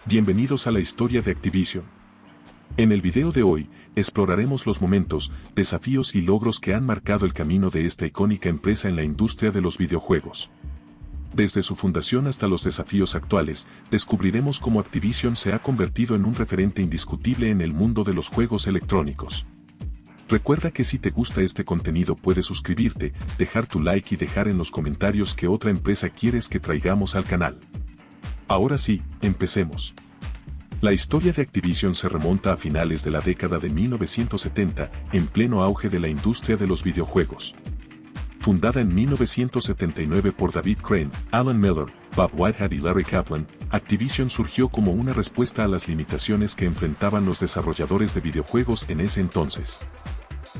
Bienvenidos a la historia de Activision. En el video de hoy, exploraremos los momentos, desafíos y logros que han marcado el camino de esta icónica empresa en la industria de los videojuegos. Desde su fundación hasta los desafíos actuales, descubriremos cómo Activision se ha convertido en un referente indiscutible en el mundo de los juegos electrónicos. Recuerda que si te gusta este contenido puedes suscribirte, dejar tu like y dejar en los comentarios qué otra empresa quieres que traigamos al canal. Ahora sí, empecemos. La historia de Activision se remonta a finales de la década de 1970, en pleno auge de la industria de los videojuegos. Fundada en 1979 por David Crane, Alan Miller, Bob Whitehead y Larry Kaplan, Activision surgió como una respuesta a las limitaciones que enfrentaban los desarrolladores de videojuegos en ese entonces.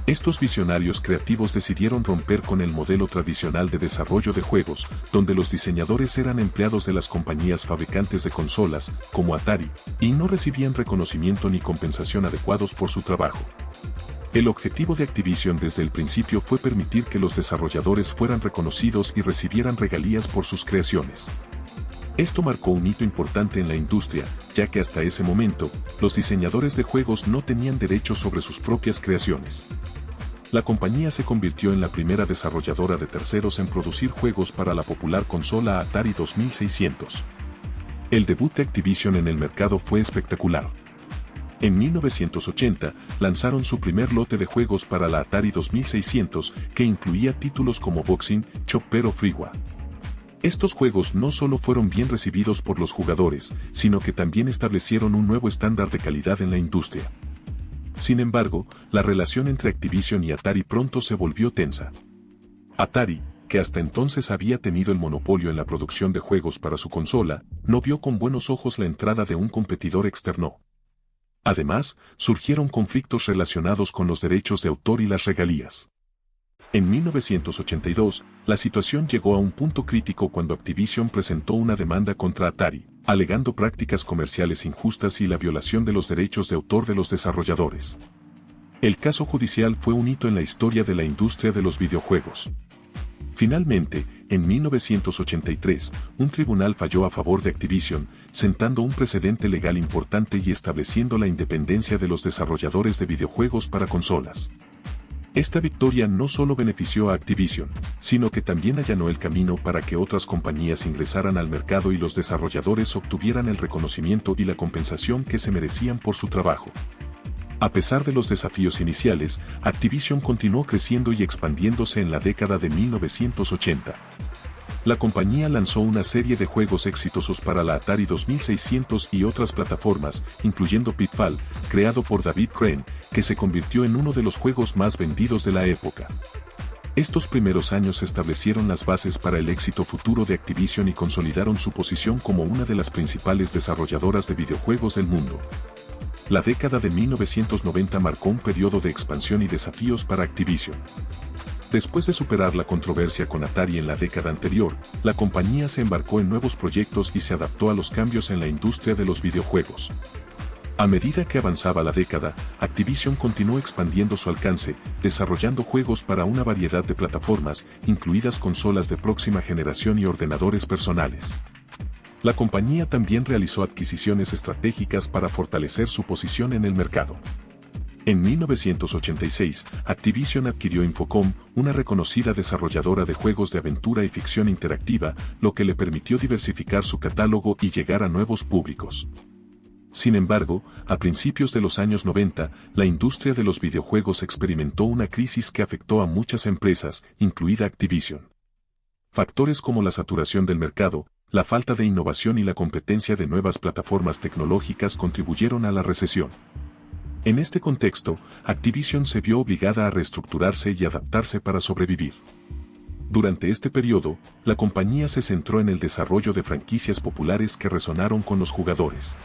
Estos visionarios creativos decidieron romper con el modelo tradicional de desarrollo de juegos, donde los diseñadores eran empleados de las compañías fabricantes de consolas, como Atari, y no recibían reconocimiento ni compensación adecuados por su trabajo. El objetivo de Activision desde el principio fue permitir que los desarrolladores fueran reconocidos y recibieran regalías por sus creaciones. Esto marcó un hito importante en la industria, ya que hasta ese momento, los diseñadores de juegos no tenían derechos sobre sus propias creaciones. La compañía se convirtió en la primera desarrolladora de terceros en producir juegos para la popular consola Atari 2600. El debut de Activision en el mercado fue espectacular. En 1980, lanzaron su primer lote de juegos para la Atari 2600, que incluía títulos como Boxing, Chopper o Freewa. Estos juegos no solo fueron bien recibidos por los jugadores, sino que también establecieron un nuevo estándar de calidad en la industria. Sin embargo, la relación entre Activision y Atari pronto se volvió tensa. Atari, que hasta entonces había tenido el monopolio en la producción de juegos para su consola, no vio con buenos ojos la entrada de un competidor externo. Además, surgieron conflictos relacionados con los derechos de autor y las regalías. En 1982, la situación llegó a un punto crítico cuando Activision presentó una demanda contra Atari, alegando prácticas comerciales injustas y la violación de los derechos de autor de los desarrolladores. El caso judicial fue un hito en la historia de la industria de los videojuegos. Finalmente, en 1983, un tribunal falló a favor de Activision, sentando un precedente legal importante y estableciendo la independencia de los desarrolladores de videojuegos para consolas. Esta victoria no solo benefició a Activision, sino que también allanó el camino para que otras compañías ingresaran al mercado y los desarrolladores obtuvieran el reconocimiento y la compensación que se merecían por su trabajo. A pesar de los desafíos iniciales, Activision continuó creciendo y expandiéndose en la década de 1980. La compañía lanzó una serie de juegos exitosos para la Atari 2600 y otras plataformas, incluyendo Pitfall, creado por David Crane, que se convirtió en uno de los juegos más vendidos de la época. Estos primeros años establecieron las bases para el éxito futuro de Activision y consolidaron su posición como una de las principales desarrolladoras de videojuegos del mundo. La década de 1990 marcó un periodo de expansión y desafíos para Activision. Después de superar la controversia con Atari en la década anterior, la compañía se embarcó en nuevos proyectos y se adaptó a los cambios en la industria de los videojuegos. A medida que avanzaba la década, Activision continuó expandiendo su alcance, desarrollando juegos para una variedad de plataformas, incluidas consolas de próxima generación y ordenadores personales. La compañía también realizó adquisiciones estratégicas para fortalecer su posición en el mercado. En 1986, Activision adquirió Infocom, una reconocida desarrolladora de juegos de aventura y ficción interactiva, lo que le permitió diversificar su catálogo y llegar a nuevos públicos. Sin embargo, a principios de los años 90, la industria de los videojuegos experimentó una crisis que afectó a muchas empresas, incluida Activision. Factores como la saturación del mercado, la falta de innovación y la competencia de nuevas plataformas tecnológicas contribuyeron a la recesión. En este contexto, Activision se vio obligada a reestructurarse y adaptarse para sobrevivir. Durante este periodo, la compañía se centró en el desarrollo de franquicias populares que resonaron con los jugadores.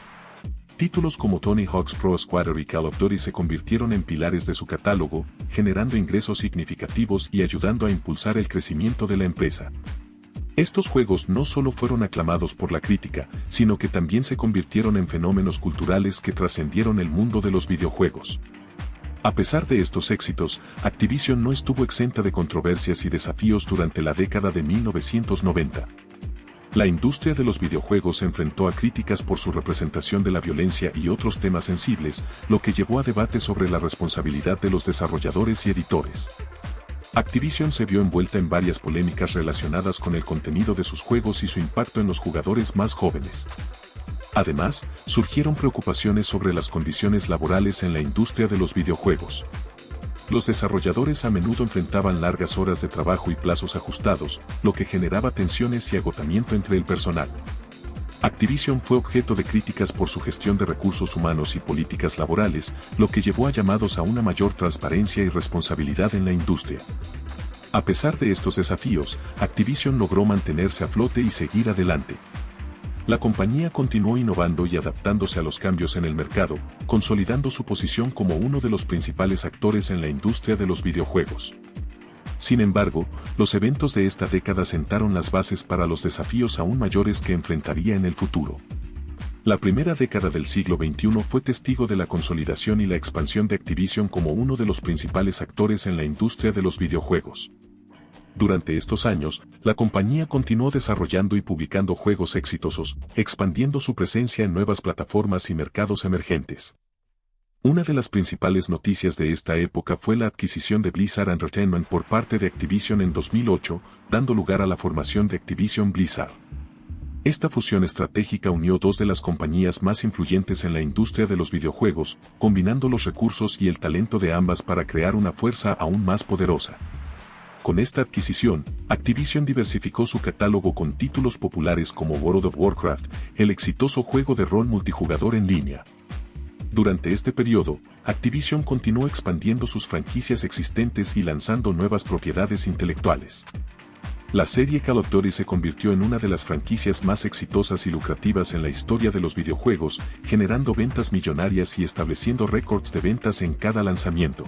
Títulos como Tony Hawk's Pro Squadron y Call of Duty se convirtieron en pilares de su catálogo, generando ingresos significativos y ayudando a impulsar el crecimiento de la empresa. Estos juegos no solo fueron aclamados por la crítica, sino que también se convirtieron en fenómenos culturales que trascendieron el mundo de los videojuegos. A pesar de estos éxitos, Activision no estuvo exenta de controversias y desafíos durante la década de 1990. La industria de los videojuegos se enfrentó a críticas por su representación de la violencia y otros temas sensibles, lo que llevó a debates sobre la responsabilidad de los desarrolladores y editores. Activision se vio envuelta en varias polémicas relacionadas con el contenido de sus juegos y su impacto en los jugadores más jóvenes. Además, surgieron preocupaciones sobre las condiciones laborales en la industria de los videojuegos. Los desarrolladores a menudo enfrentaban largas horas de trabajo y plazos ajustados, lo que generaba tensiones y agotamiento entre el personal. Activision fue objeto de críticas por su gestión de recursos humanos y políticas laborales, lo que llevó a llamados a una mayor transparencia y responsabilidad en la industria. A pesar de estos desafíos, Activision logró mantenerse a flote y seguir adelante. La compañía continuó innovando y adaptándose a los cambios en el mercado, consolidando su posición como uno de los principales actores en la industria de los videojuegos. Sin embargo, los eventos de esta década sentaron las bases para los desafíos aún mayores que enfrentaría en el futuro. La primera década del siglo XXI fue testigo de la consolidación y la expansión de Activision como uno de los principales actores en la industria de los videojuegos. Durante estos años, la compañía continuó desarrollando y publicando juegos exitosos, expandiendo su presencia en nuevas plataformas y mercados emergentes. Una de las principales noticias de esta época fue la adquisición de Blizzard Entertainment por parte de Activision en 2008, dando lugar a la formación de Activision Blizzard. Esta fusión estratégica unió dos de las compañías más influyentes en la industria de los videojuegos, combinando los recursos y el talento de ambas para crear una fuerza aún más poderosa. Con esta adquisición, Activision diversificó su catálogo con títulos populares como World of Warcraft, el exitoso juego de rol multijugador en línea. Durante este periodo, Activision continuó expandiendo sus franquicias existentes y lanzando nuevas propiedades intelectuales. La serie Call of Duty se convirtió en una de las franquicias más exitosas y lucrativas en la historia de los videojuegos, generando ventas millonarias y estableciendo récords de ventas en cada lanzamiento.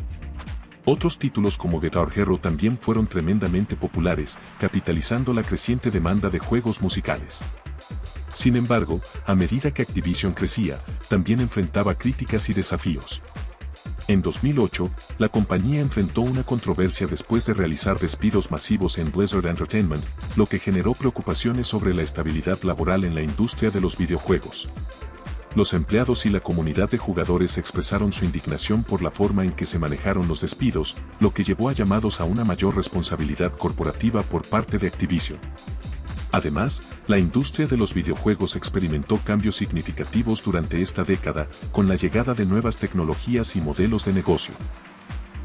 Otros títulos como Guitar Hero también fueron tremendamente populares, capitalizando la creciente demanda de juegos musicales. Sin embargo, a medida que Activision crecía, también enfrentaba críticas y desafíos. En 2008, la compañía enfrentó una controversia después de realizar despidos masivos en Blizzard Entertainment, lo que generó preocupaciones sobre la estabilidad laboral en la industria de los videojuegos. Los empleados y la comunidad de jugadores expresaron su indignación por la forma en que se manejaron los despidos, lo que llevó a llamados a una mayor responsabilidad corporativa por parte de Activision. Además, la industria de los videojuegos experimentó cambios significativos durante esta década, con la llegada de nuevas tecnologías y modelos de negocio.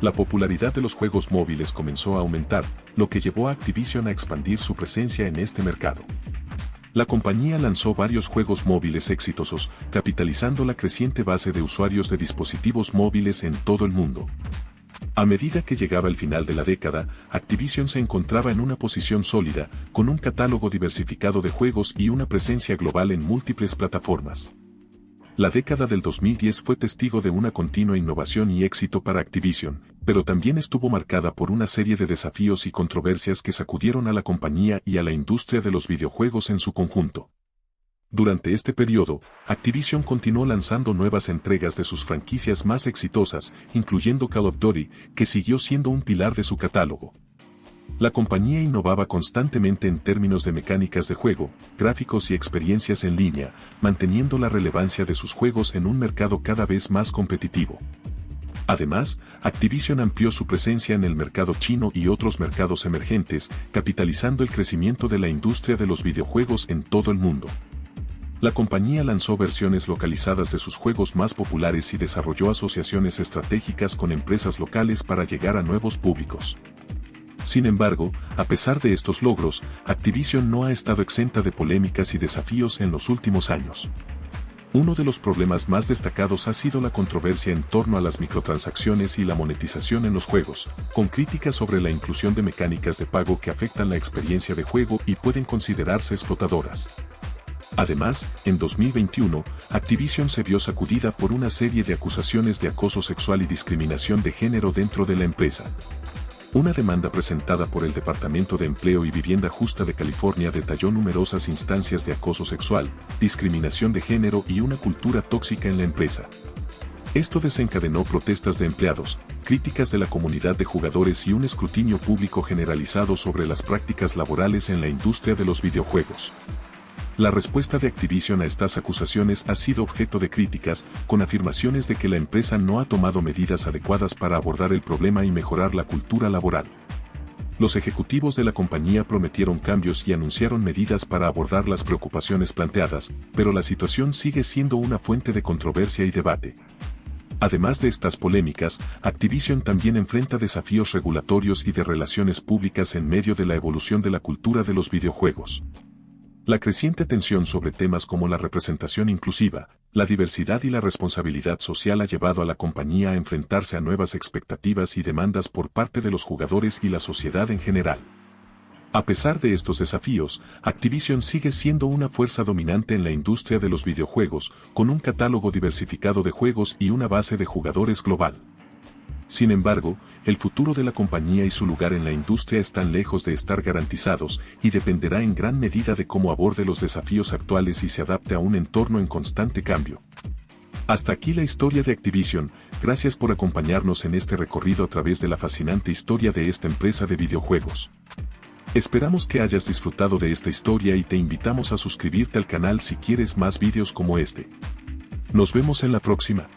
La popularidad de los juegos móviles comenzó a aumentar, lo que llevó a Activision a expandir su presencia en este mercado. La compañía lanzó varios juegos móviles exitosos, capitalizando la creciente base de usuarios de dispositivos móviles en todo el mundo. A medida que llegaba el final de la década, Activision se encontraba en una posición sólida, con un catálogo diversificado de juegos y una presencia global en múltiples plataformas. La década del 2010 fue testigo de una continua innovación y éxito para Activision, pero también estuvo marcada por una serie de desafíos y controversias que sacudieron a la compañía y a la industria de los videojuegos en su conjunto. Durante este periodo, Activision continuó lanzando nuevas entregas de sus franquicias más exitosas, incluyendo Call of Duty, que siguió siendo un pilar de su catálogo. La compañía innovaba constantemente en términos de mecánicas de juego, gráficos y experiencias en línea, manteniendo la relevancia de sus juegos en un mercado cada vez más competitivo. Además, Activision amplió su presencia en el mercado chino y otros mercados emergentes, capitalizando el crecimiento de la industria de los videojuegos en todo el mundo. La compañía lanzó versiones localizadas de sus juegos más populares y desarrolló asociaciones estratégicas con empresas locales para llegar a nuevos públicos. Sin embargo, a pesar de estos logros, Activision no ha estado exenta de polémicas y desafíos en los últimos años. Uno de los problemas más destacados ha sido la controversia en torno a las microtransacciones y la monetización en los juegos, con críticas sobre la inclusión de mecánicas de pago que afectan la experiencia de juego y pueden considerarse explotadoras. Además, en 2021, Activision se vio sacudida por una serie de acusaciones de acoso sexual y discriminación de género dentro de la empresa. Una demanda presentada por el Departamento de Empleo y Vivienda Justa de California detalló numerosas instancias de acoso sexual, discriminación de género y una cultura tóxica en la empresa. Esto desencadenó protestas de empleados, críticas de la comunidad de jugadores y un escrutinio público generalizado sobre las prácticas laborales en la industria de los videojuegos. La respuesta de Activision a estas acusaciones ha sido objeto de críticas, con afirmaciones de que la empresa no ha tomado medidas adecuadas para abordar el problema y mejorar la cultura laboral. Los ejecutivos de la compañía prometieron cambios y anunciaron medidas para abordar las preocupaciones planteadas, pero la situación sigue siendo una fuente de controversia y debate. Además de estas polémicas, Activision también enfrenta desafíos regulatorios y de relaciones públicas en medio de la evolución de la cultura de los videojuegos. La creciente tensión sobre temas como la representación inclusiva, la diversidad y la responsabilidad social ha llevado a la compañía a enfrentarse a nuevas expectativas y demandas por parte de los jugadores y la sociedad en general. A pesar de estos desafíos, Activision sigue siendo una fuerza dominante en la industria de los videojuegos, con un catálogo diversificado de juegos y una base de jugadores global. Sin embargo, el futuro de la compañía y su lugar en la industria están lejos de estar garantizados y dependerá en gran medida de cómo aborde los desafíos actuales y se adapte a un entorno en constante cambio. Hasta aquí la historia de Activision. Gracias por acompañarnos en este recorrido a través de la fascinante historia de esta empresa de videojuegos. Esperamos que hayas disfrutado de esta historia y te invitamos a suscribirte al canal si quieres más vídeos como este. Nos vemos en la próxima.